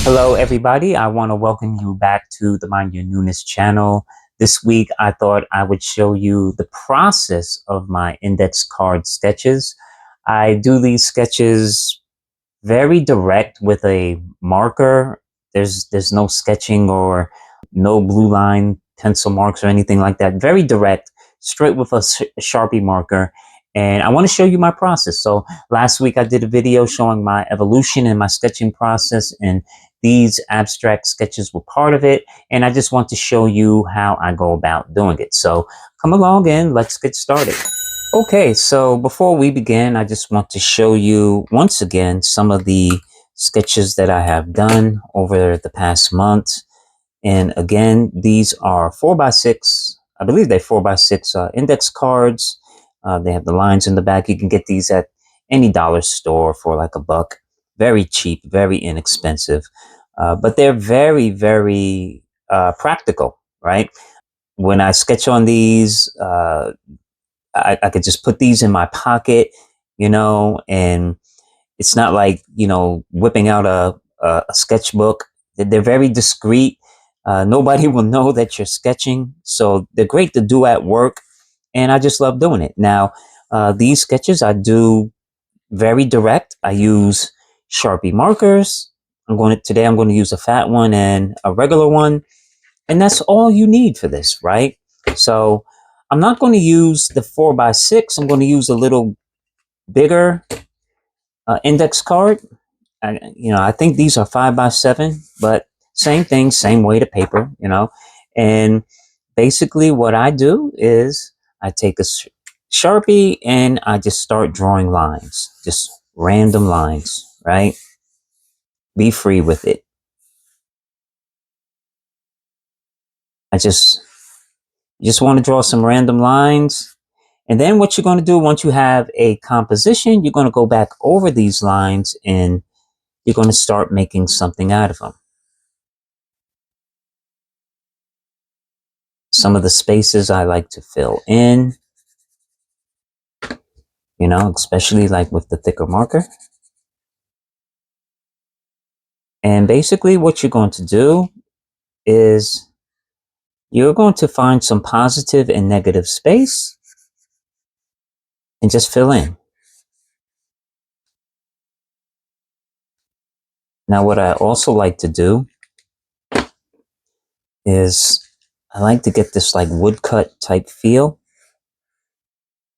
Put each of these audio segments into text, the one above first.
Hello, everybody. I want to welcome you back to the Mind Your Newness channel. This week, I thought I would show you the process of my index card sketches. I do these sketches very direct with a marker. There's no sketching or no blue line pencil marks or anything like that. Very direct, straight with a Sharpie marker. And I want to show you my process. So last week I did a video showing my evolution in my sketching process, and these abstract sketches were part of it. And I just want to show you how I go about doing it. So come along and let's get started. Okay, so before we begin, I just want to show you once again some of the sketches that I have done over the past month. And again, these are 4x6. I believe they're 4x6 index cards. They have the lines in the back. You can get these at any dollar store for like $1. Very cheap, very inexpensive. But they're very, very practical, right? When I sketch on these, I could just put these in my pocket, and it's not like, whipping out a sketchbook. They're very discreet. Nobody will know that you're sketching. So they're great to do at work. And I just love doing it. Now, these sketches I do very direct. I use Sharpie markers. Today I'm going to use a fat one and a regular one. And that's all you need for this, right? So I'm not going to use the 4x6. I'm going to use a little bigger index card. I think these are 5x7, but same thing, same weight of paper. And basically what I do is I take a Sharpie and I just start drawing lines, just random lines, right? Be free with it. I just want to draw some random lines. And then what you're going to do once you have a composition, you're going to go back over these lines and you're going to start making something out of them. Some of the spaces I like to fill in, especially like with the thicker marker. And basically what you're going to do is you're going to find some positive and negative space and just fill in. Now, what I also like to do is I like to get this like woodcut type feel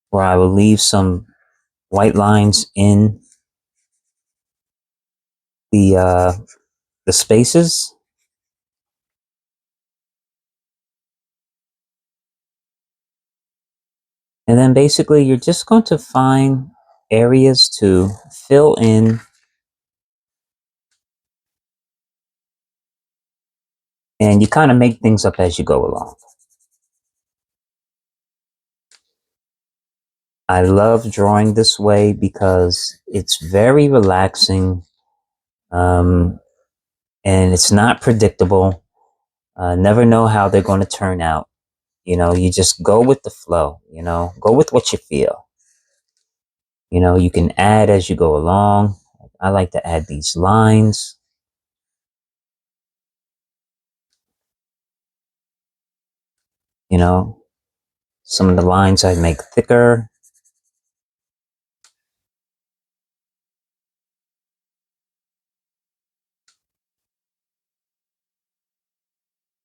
where I will leave some white lines in the spaces. And then basically you're just going to find areas to fill in and you kind of make things up as you go along. I love drawing this way because it's very relaxing, and it's not predictable. Never know how they're going to turn out. You just go with the flow, go with what you feel. You can add as you go along. I like to add these lines. Some of the lines I make thicker.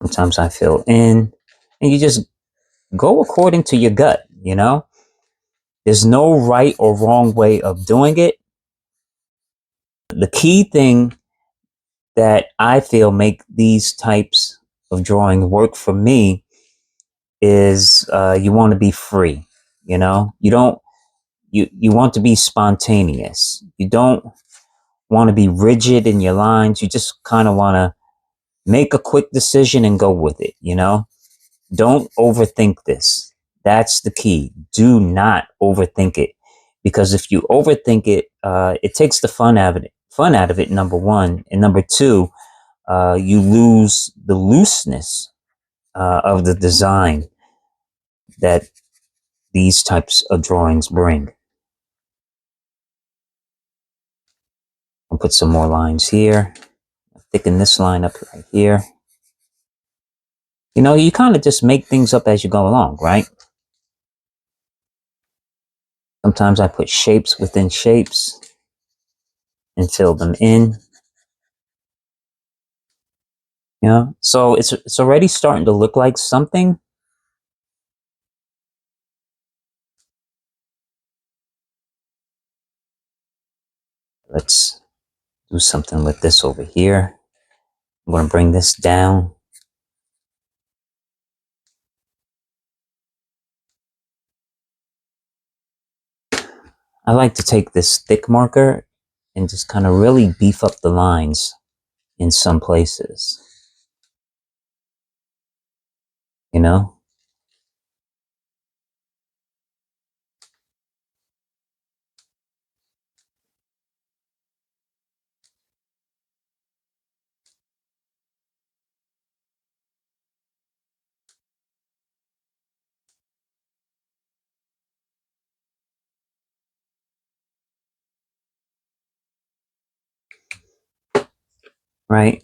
Sometimes I fill in, and you just go according to your gut. There's no right or wrong way of doing it. The key thing that I feel make these types of drawing work for me is you want to be free. You don't you want to be spontaneous. You don't want to be rigid in your lines. You just kind of want to make a quick decision and go with it. Don't overthink this. That's the key. Do not overthink it, because if you overthink it, it takes the fun out of it. Number one, and number two, you lose the looseness of the design that these types of drawings bring. I'll put some more lines here. thicken this line up right here. You know, you kind of just make things up as you go along, right? Sometimes I put shapes within shapes and fill them in. You know, so it's already starting to look like something. Let's do something with this over here. I'm going to bring this down. I like to take this thick marker and just kind of really beef up the lines in some places. You know? Right?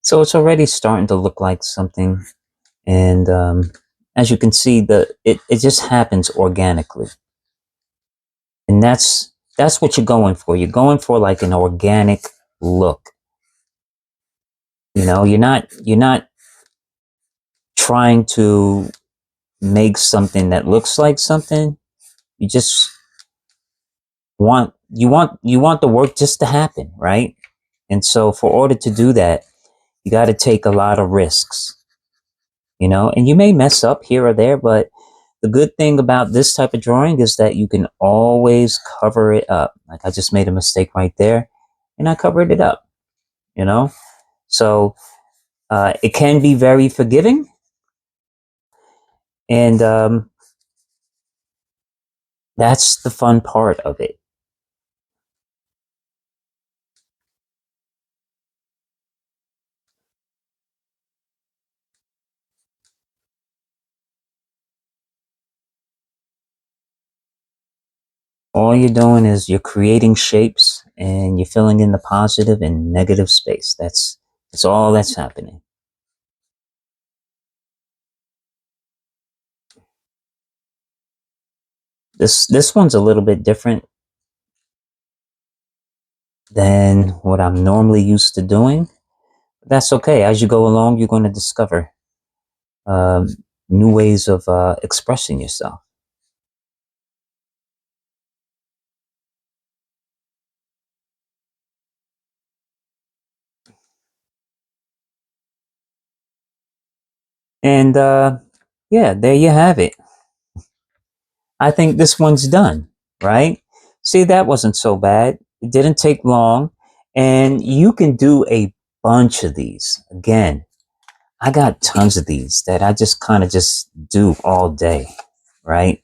So it's already starting to look like something. And as you can see, it just happens organically. And that's what you're going for. You're going for like an organic look. You know, you're not trying to make something that looks like something. You just want the work just to happen, right? And so for order to do that, you got to take a lot of risks, you know, and you may mess up here or there, but the good thing about this type of drawing is that you can always cover it up. Like I just made a mistake right there and I covered it up, you know? So it can be very forgiving. And that's the fun part of it. All you're doing is you're creating shapes and you're filling in the positive and negative space. That's all that's happening. This one's a little bit different than what I'm normally used to doing. That's okay. As you go along, you're going to discover um, new ways of expressing yourself. And yeah, there you have it. I think this one's done, right? See, that wasn't so bad. It didn't take long. And you can do a bunch of these. Again, I got tons of these that I just kind of just do all day, right?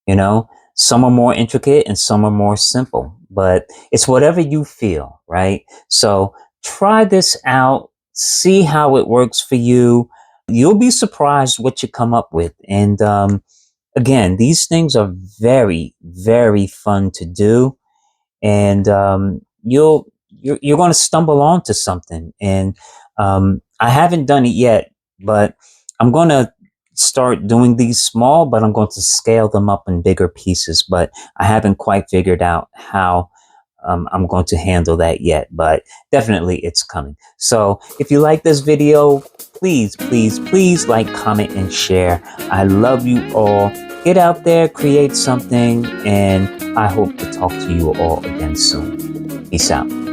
You know, some are more intricate and some are more simple, but it's whatever you feel, right? So try this out, see how it works for you. You'll be surprised what you come up with. And again, these things are very, very fun to do. And you're going to stumble onto something. And I haven't done it yet, but I'm going to start doing these small, but I'm going to scale them up in bigger pieces. But I haven't quite figured out how I'm going to handle that yet, but definitely it's coming. So if you like this video, please, please, please like, comment, and share. I love you all. Get out there, create something, and I hope to talk to you all again soon. Peace out.